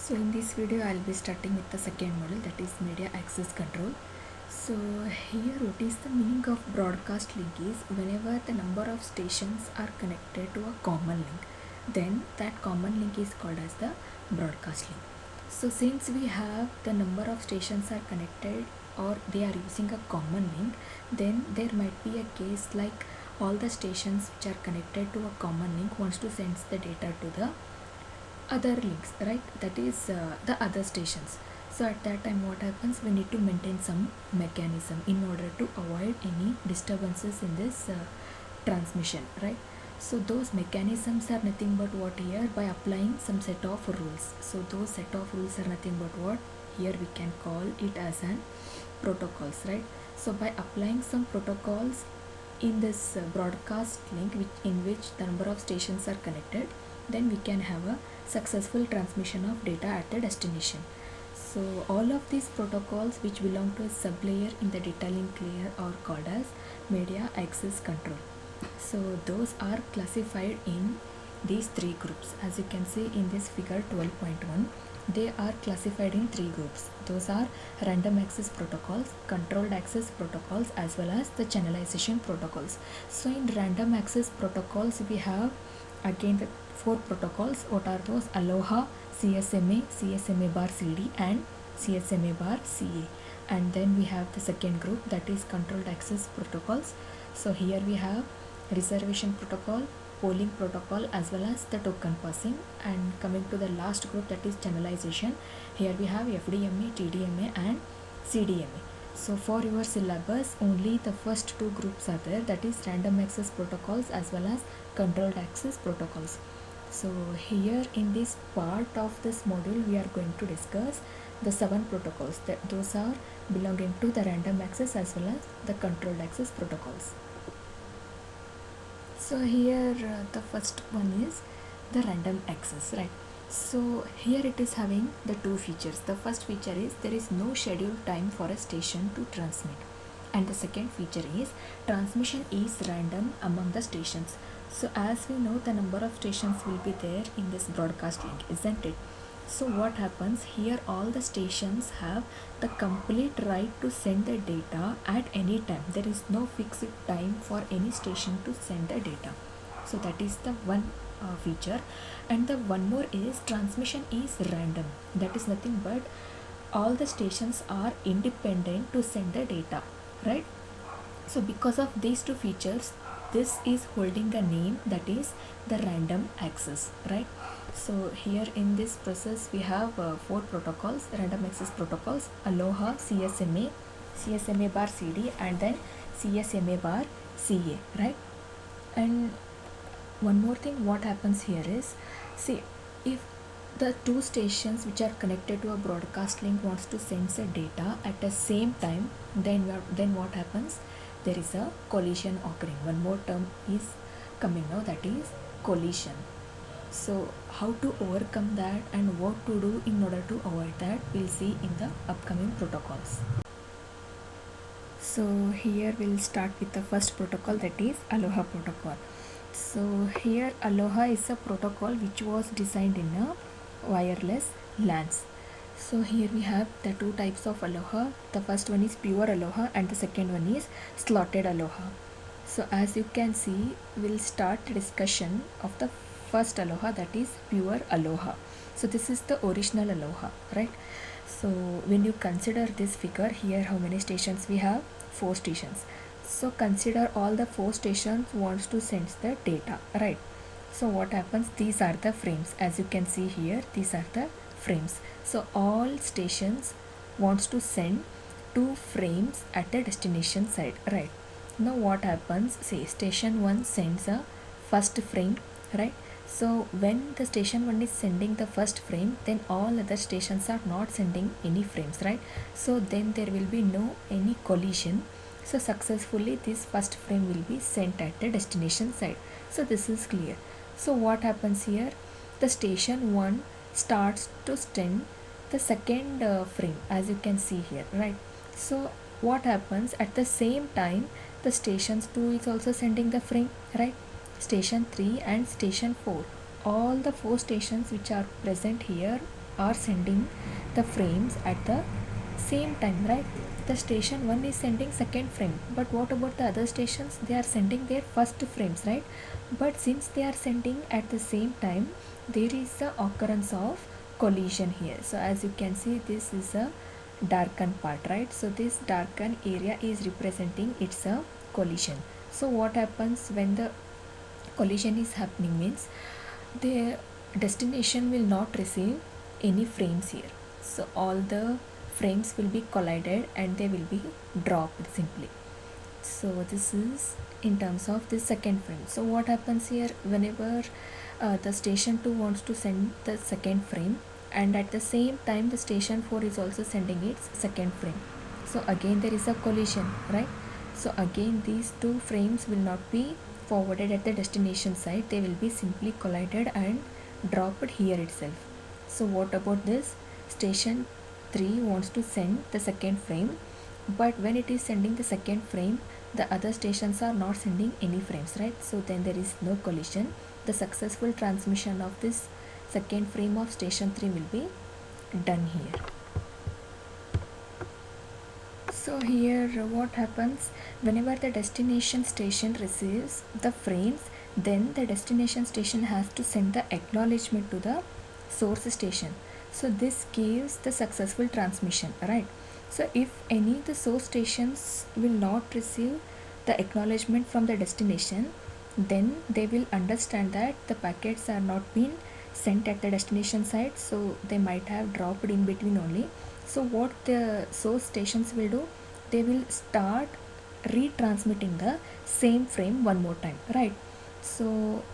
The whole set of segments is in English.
So in this video I'll be starting with the second model, that is media access control. So here what is the meaning of broadcast link is whenever the number of stations are connected to a common link, then that common link is called as the broadcast link. So since we have the number of stations are connected or they are using a common link, then there might be a case like all the stations which are connected to a common link wants to send the data to the other links, right? That is the other stations. So at that time what happens, we need to maintain some mechanism in order to avoid any disturbances in this transmission, right? So those mechanisms are nothing but what here, by applying some set of rules. So those set of rules are nothing but what here we can call it as an protocols, right? So by applying some protocols in this broadcast link in which the number of stations are connected, then we can have a successful transmission of data at the destination. So all of these protocols which belong to a sublayer in the data link layer are called as media access control. So those are classified in these three groups. As you can see in this figure 12.1, they are classified in three groups. Those are random access protocols, controlled access protocols, as well as the channelization protocols. So in random access protocols we have again the four protocols. What are those? Aloha, CSMA, CSMA bar CD, and CSMA bar CA. And then we have the second group, that is controlled access protocols. So here we have reservation protocol, polling protocol, as well as the token passing. And coming to the last group, that is channelization, here we have FDMA, TDMA, and CDMA. So for your syllabus, only the first two groups are there, that is random access protocols as well as controlled access protocols. So here in this part of this module we are going to discuss the 7 protocols, that those are belonging to the random access as well as the controlled access protocols. So here the first one is the random access, right? So here it is having the two features. The first feature is there is no scheduled time for a station to transmit, and the second feature is transmission is random among the stations. So as we know, the number of stations will be there in this broadcast link, isn't it? So what happens here, all the stations have the complete right to send the data at any time. There is no fixed time for any station to send the data. So that is the one feature. And the one more is transmission is random. That is nothing but all the stations are independent to send the data, right? So because of these two features, this is holding a name, that is the random access, right? So here in this process we have four protocols, random access protocols: Aloha, CSMA, CSMA bar CD, and then CSMA bar CA, right? And one more thing, what happens here is, see, if the two stations which are connected to a broadcast link wants to send the data at the same time, then what happens, there is a collision occurring. One more term is coming now, that is collision. So how to overcome that and what to do in order to avoid that, we'll see in the upcoming protocols. So here we'll start with the first protocol, that is Aloha protocol. So here Aloha is a protocol which was designed in a wireless LANs. So here we have the two types of Aloha. The first one is pure Aloha and the second one is slotted Aloha. So as you can see, we'll start the discussion of the first Aloha, that is pure Aloha. So this is the original Aloha, right? So when you consider this figure here, how many stations we have? 4 stations. So consider all the 4 stations wants to send the data, right? So what happens, these are the frames. As you can see here, these are the frames. So all stations wants to send 2 frames at the destination side, right? Now what happens, say station 1 sends a first frame, right? So when the station 1 is sending the first frame, then all other stations are not sending any frames, right? So then there will be no any collision. So successfully this first frame will be sent at the destination side. So this is clear. So what happens here, the station 1 starts to send the second frame, as you can see here, right? So what happens, at the same time the stations 2 is also sending the frame, right? Station 3 and station 4, all the 4 stations which are present here are sending the frames at the same time, right? The station 1 is sending second frame, but what about the other stations? They are sending their first frames, right? But since they are sending at the same time, there is the occurrence of collision here. So as you can see, this is a darkened part, right? So this darkened area is representing it's a collision. So what happens when the collision is happening means the destination will not receive any frames here. So all the frames will be collided and they will be dropped simply. So this is in terms of the second frame. So what happens here, whenever the station 2 wants to send the second frame, and at the same time the station 4 is also sending its second frame, so again there is a collision, right? So again these two frames will not be forwarded at the destination side, they will be simply collided and dropped here itself. So what about this? Station 3 wants to send the second frame, but when it is sending the second frame, the other stations are not sending any frames, right? So then there is no collision. The successful transmission of this second frame of station 3 will be done here. So here what happens, whenever the destination station receives the frames, then the destination station has to send the acknowledgement to the source station. So this gives the successful transmission, right? So if any of the source stations will not receive the acknowledgement from the destination, then they will understand that the packets are not being sent at the destination side, so they might have dropped in between only. So what the source stations will do, they will start retransmitting the same frame one more time, right? So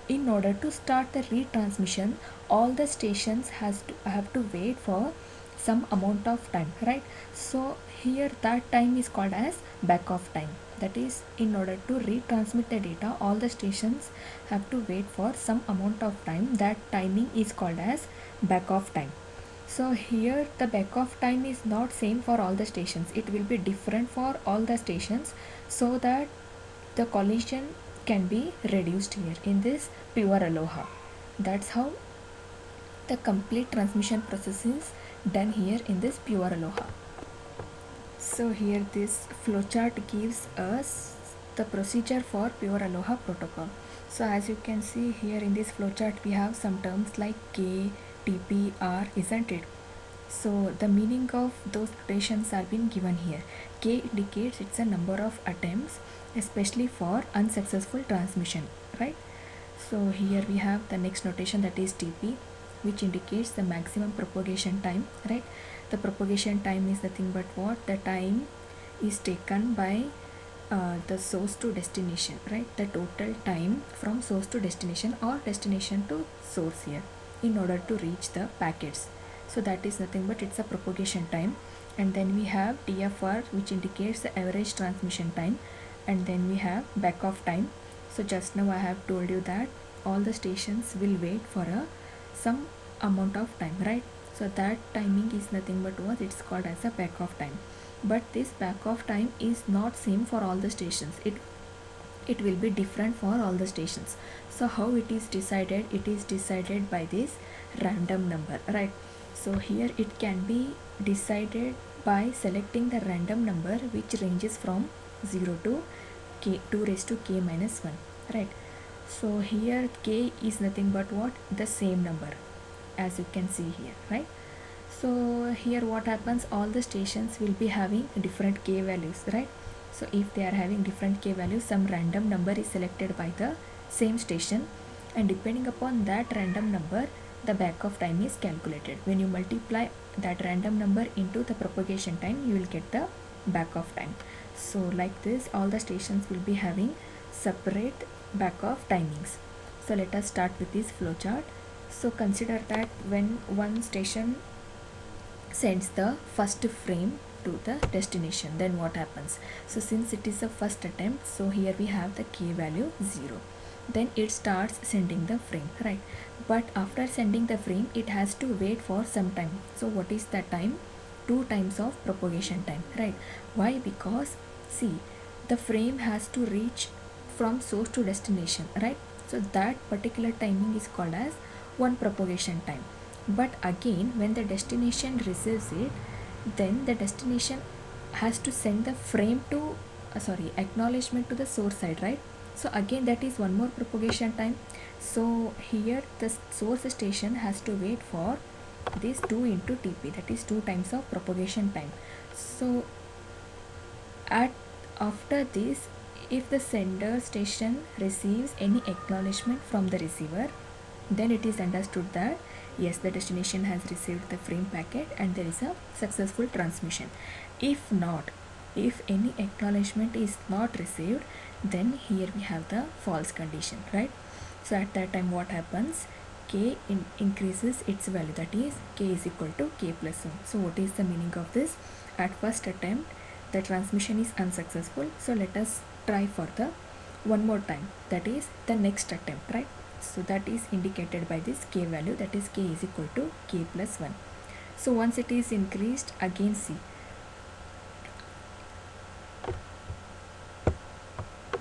in order to start the retransmission, all the stations have to wait for some amount of time, right? So here that time is called as back off time. That is, in order to retransmit the data, all the stations have to wait for some amount of time. That timing is called as back off time. So here the back off time is not same for all the stations, it will be different for all the stations, so that the collision can be reduced here in this pure aloha. That's how the complete transmission process is done here in this pure aloha. So here this flowchart gives us the procedure for pure aloha protocol. So as you can see here in this flowchart, we have some terms like K, TP, R, isn't it? So the meaning of those notations are being given here. K indicates it's a number of attempts, especially for unsuccessful transmission, right? So here we have the next notation, that is TP, which indicates the maximum propagation time, right? The propagation time is nothing but what? The time is taken by the source to destination, right? The total time from source to destination or destination to source here in order to reach the packets. So that is nothing but it's a propagation time. And then we have TFR, which indicates the average transmission time, and then we have back off time. So just now I have told you that all the stations will wait for some amount of time, right? So that timing is nothing but what? It's called as a back off time. But this back off time is not same for all the stations, it will be different for all the stations. So how it is decided? It is decided by this random number, right? So here it can be decided by selecting the random number which ranges from 0 to k 2 raised to k minus 1, right? So here k is nothing but what? The same number, as you can see here, right? So here what happens, all the stations will be having different k values, right? So if they are having different k values, some random number is selected by the same station, and depending upon that random number, the back off time is calculated. When you multiply that random number into the propagation time, you will get the back off time. So like this, all the stations will be having separate back off timings. So let us start with this flowchart. So consider that when one station sends the first frame to the destination, then what happens? So since it is the first attempt, so here we have the k value 0, then it starts sending the frame, right? But after sending the frame, it has to wait for some time. So what is that time? 2 times of propagation time, right? Why? Because see, the frame has to reach from source to destination, right? So that particular timing is called as one propagation time. But again, when the destination receives it, then the destination has to send the frame to acknowledgement to the source side, right? So again, that is one more propagation time. So here the source station has to wait for this 2 into TP, that is 2 times of propagation time. So at after this, if the sender station receives any acknowledgement from the receiver, then it is understood that yes, the destination has received the frame packet and there is a successful transmission. If not, if any acknowledgement is not received, then here we have the false condition, right? So at that time what happens, k increases its value, that is k is equal to k plus 1. So what is the meaning of this? At first attempt the transmission is unsuccessful, so let us try for the one more time, that is the next attempt, right? So that is indicated by this k value, that is k is equal to k plus 1. So once it is increased, again see,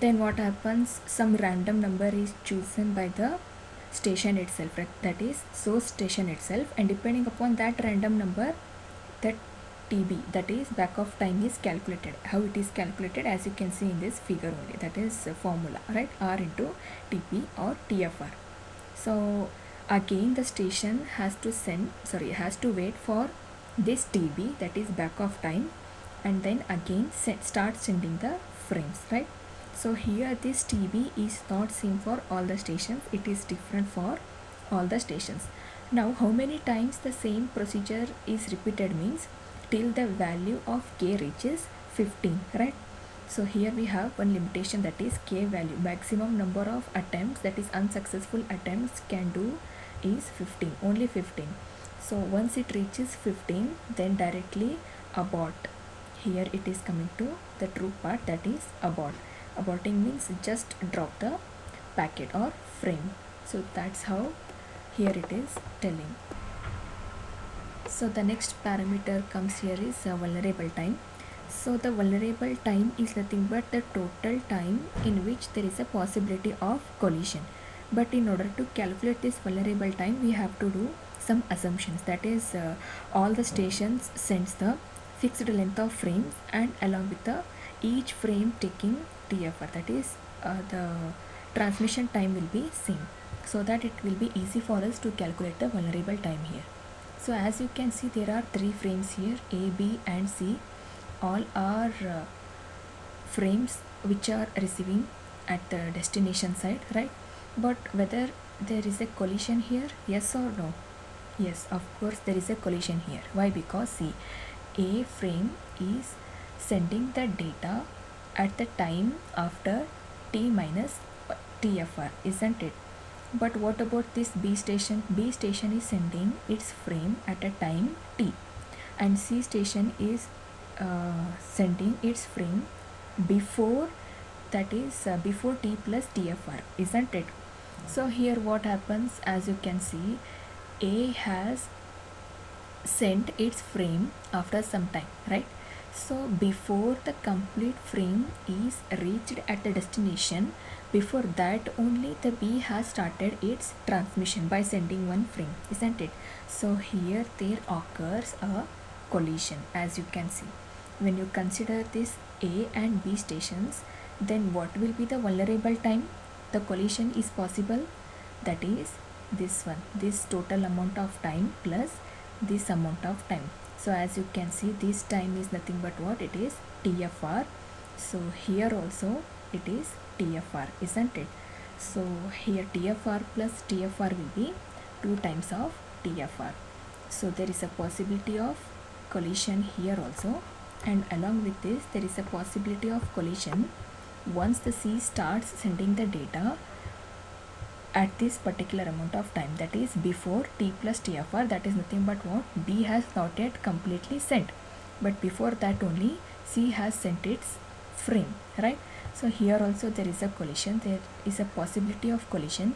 then what happens, some random number is chosen by the station itself, right? That is source station itself, and depending upon that random number, that TB, that is back of time, is calculated. How it is calculated, as you can see in this figure only, that is formula, right? R into TP or TFR. So again the station has to wait for this TB, that is back of time, and then again start sending the frames, right? So here this TB is not same for all the stations, it is different for all the stations. Now how many times the same procedure is repeated means till the value of k reaches 15, right? So here we have one limitation, that is k value, maximum number of attempts, that is unsuccessful attempts can do is 15, only 15. So once it reaches 15, then directly abort. Here it is coming to the true part, that is abort. Aborting means just drop the packet or frame. So that's how here it is telling. So the next parameter comes here is vulnerable time. So the vulnerable time is nothing but the total time in which there is a possibility of collision. But in order to calculate this vulnerable time, we have to do some assumptions, that is all the stations sends the fixed length of frames, and along with the each frame taking TFR, that is the transmission time will be same, so that it will be easy for us to calculate the vulnerable time here. So as you can see, there are 3 frames here, A, B and C. All are frames which are receiving at the destination side, right? But whether there is a collision here, yes or no? Yes, of course there is a collision here. Why? Because see, A frame is sending the data at the time after T minus TFR, isn't it? But what about this B station? B station is sending its frame at a time T, and C station is sending its frame before, that is before T plus TFR, isn't it? So here what happens, as you can see, A has sent its frame after some time, right? So before the complete frame is reached at the destination, before that only the B has started its transmission by sending one frame, isn't it? So here there occurs a collision, as you can see. When you consider this A and B stations, then what will be the vulnerable time the collision is possible? That is this one, this total amount of time plus this amount of time. So as you can see, this time is nothing but what? It is TFR. So here also it is TFR, isn't it? So here TFR plus TFR will be 2 times of TFR. So there is a possibility of collision here also, and along with this there is a possibility of collision once the C starts sending the data at this particular amount of time, that is before T plus TFR, that is nothing but what? B has not yet completely sent, but before that only C has sent its frame, right? So here also there is a collision, there is a possibility of collision.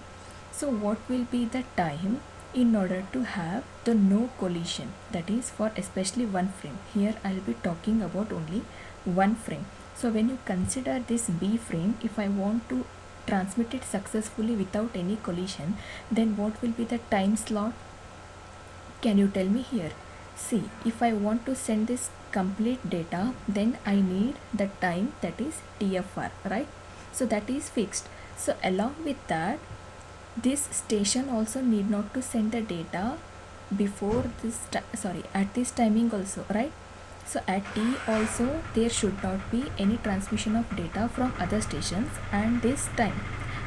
So what will be the time in order to have the no collision, that is for especially one frame? Here I will be talking about only one frame. So when you consider this B frame, if I want to transmit it successfully without any collision, then what will be the time slot? Can you tell me here? See, if I want to send this complete data, then I need the time, that is TFR, right? So that is fixed. So along with that, this station also need not to send the data before this at this timing also, right? So at T also there should not be any transmission of data from other stations, and this time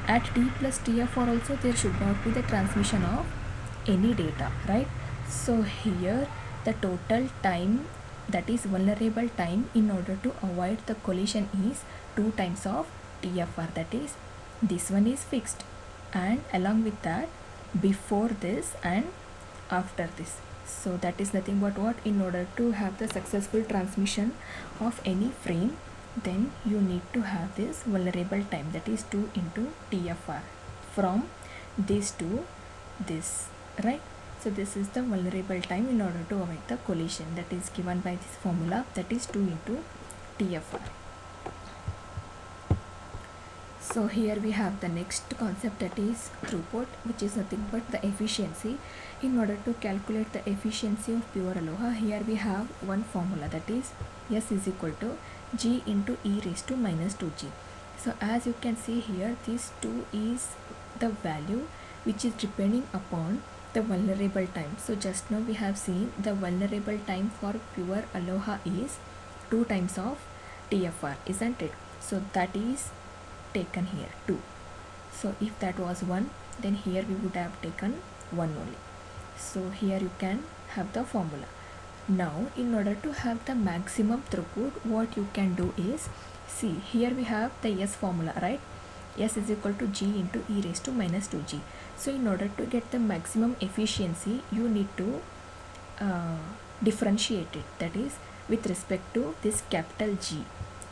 at T plus TFR also there should not be the transmission of any data, right? So here the total time, that is vulnerable time, in order to avoid the collision is 2 times of TFR, that is this one is fixed, and along with that before this and after this. So that is nothing but what, in order to have the successful transmission of any frame, then you need to have this vulnerable time, that is 2 into TFR from this to this, right? So this is the vulnerable time in order to avoid the collision, that is given by this formula, that is 2 into TFR. So here we have the next concept, that is throughput, which is nothing but the efficiency. In order to calculate the efficiency of pure Aloha, here we have one formula, that is S is equal to G into e raised to minus 2G. So as you can see here, this 2 is the value which is depending upon the vulnerable time. So just now we have seen the vulnerable time for pure Aloha is 2 times of TFR, isn't it? So that is taken here 2. So if that was 1, then here we would have taken 1 only. So here you can have the formula. Now in order to have the maximum throughput, what you can do is, see here we have the S formula, right? S is equal to G into e raised to minus 2G. So in order to get the maximum efficiency, you need to differentiate it, that is with respect to this capital G.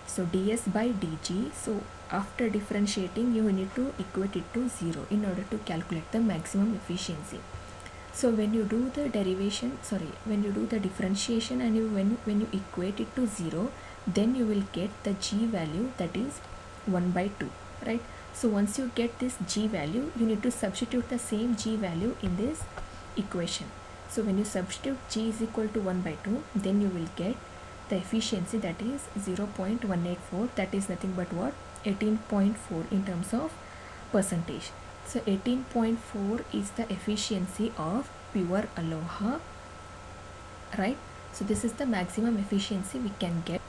So ds by dg, so after differentiating you need to equate it to 0 in order to calculate the maximum efficiency. So when you do the when you do the differentiation and when you equate it to 0, then you will get the G value, that is 1 by 2, right? So once you get this G value, you need to substitute the same G value in this equation. So when you substitute G is equal to 1 by 2, then you will get the efficiency, that is 0.184, that is nothing but what, 18.4 in terms of percentage. So 18.4 is the efficiency of pure Aloha, right? So this is the maximum efficiency we can get.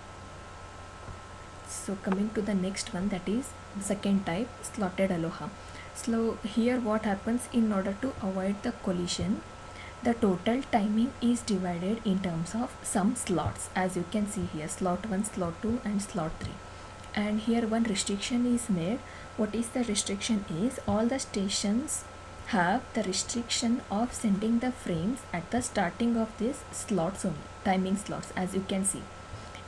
So coming to the next one, that is second type, slotted Aloha. So here what happens, in order to avoid the collision, the total timing is divided in terms of some slots, as you can see here, slot 1, slot 2 and slot 3. And here one restriction is made. What is the restriction is, all the stations have the restriction of sending the frames at the starting of this slots only, timing slots, as you can see.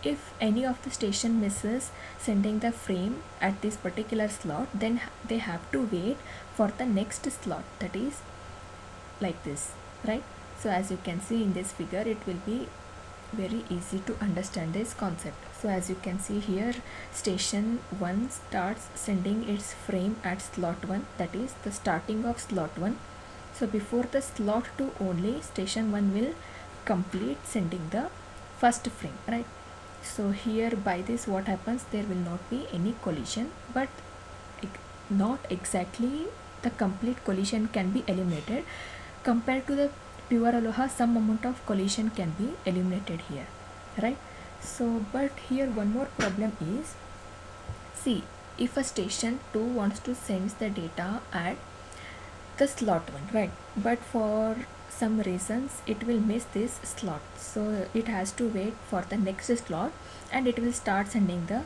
If any of the station misses sending the frame at this particular slot, then they have to wait for the next slot, that is like this, right? So as you can see in this figure, it will be very easy to understand this concept. So as you can see here, station 1 starts sending its frame at slot 1, that is the starting of slot 1. So before the slot 2 only, station 1 will complete sending the first frame, right? So here by this what happens, there will not be any collision, but not exactly the complete collision can be eliminated. Compared to the pure Aloha, some amount of collision can be eliminated here, right? So but here one more problem is, see, if a station 2 wants to send the data at the slot 1, right, but for some reasons it will miss this slot, so it has to wait for the next slot and it will start sending the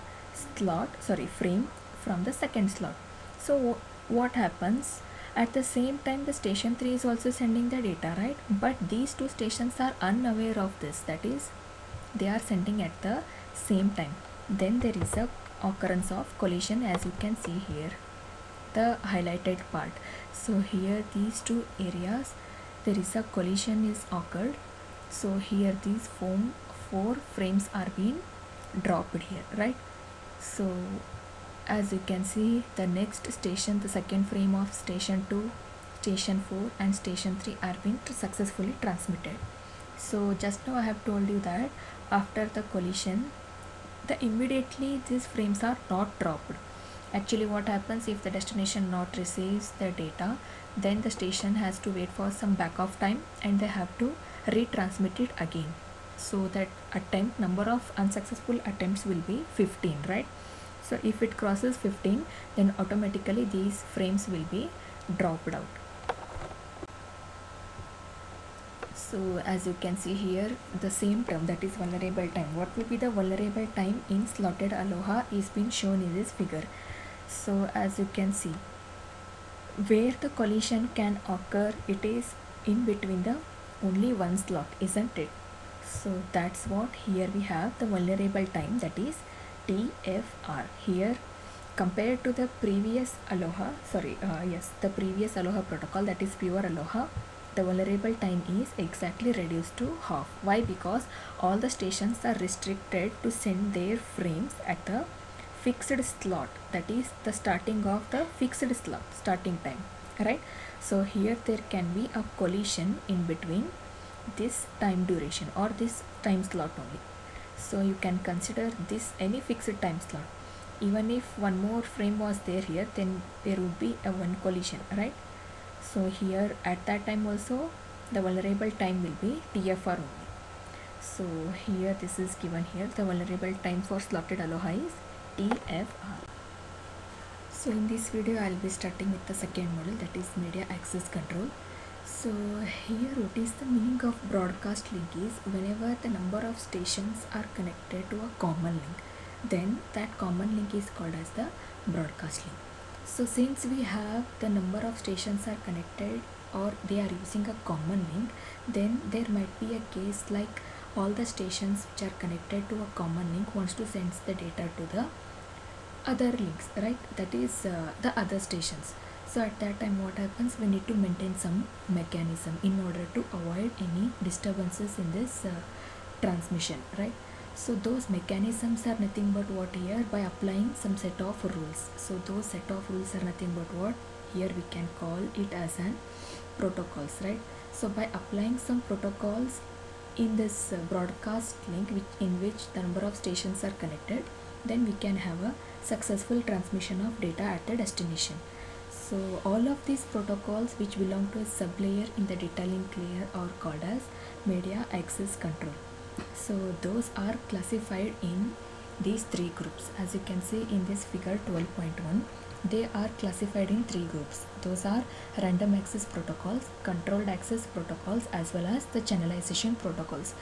frame from the second slot. So what happens, at the same time the station 3 is also sending the data, right, but these two stations are unaware of this, that is they are sending at the same time. Then there is a occurrence of collision, as you can see here, the highlighted part. So here these two areas, there is a collision is occurred. So here these four frames are being dropped here, right? So as you can see, the next station, the second frame of station 2 station 4 and station 3 are being successfully transmitted. So just now I have told you that after the collision, immediately these frames are not dropped. Actually what happens, if the destination not receives the data, then the station has to wait for some backup time and they have to retransmit it again. So that number of unsuccessful attempts will be 15, right? So if it crosses 15, then automatically these frames will be dropped out. So as you can see here, the same term, that is vulnerable time. What will be the vulnerable time in slotted Aloha is being shown in this figure. So as you can see, where the collision can occur, it is in between the only one slot, isn't it? So that's what here we have the vulnerable time, that is TFR. Here compared to the previous Aloha, the previous Aloha protocol, that is pure Aloha, the vulnerable time is exactly reduced to half. Why? Because all the stations are restricted to send their frames at the fixed slot, that is the starting of the fixed slot starting time, right? So here there can be a collision in between this time duration or this time slot only. So you can consider this any fixed time slot. Even if one more frame was there here, then there would be a one collision, right? So here at that time also the vulnerable time will be TFR only. So here this is given here, the vulnerable time for slotted Aloha is TFR. So in this video I will be starting with the second model, that is media access control. So here what is the meaning of broadcast link is, whenever the number of stations are connected to a common link, then that common link is called as the broadcast link. So since we have the number of stations are connected or they are using a common link, then there might be a case like all the stations which are connected to a common link wants to send the data to the other links, right? That is the other stations. So at that time what happens, we need to maintain some mechanism in order to avoid any disturbances in this transmission, right? So those mechanisms are nothing but what here, by applying some set of rules. So those set of rules are nothing but what here we can call it as an protocols, right? So by applying some protocols in this broadcast link in which the number of stations are connected, then we can have a successful transmission of data at the destination. So all of these protocols which belong to a sublayer in the data link layer are called as media access control. So those are classified in these three groups. As you can see in this figure 12.1, they are classified in three groups. Those are random access protocols, controlled access protocols, as well as the channelization protocols.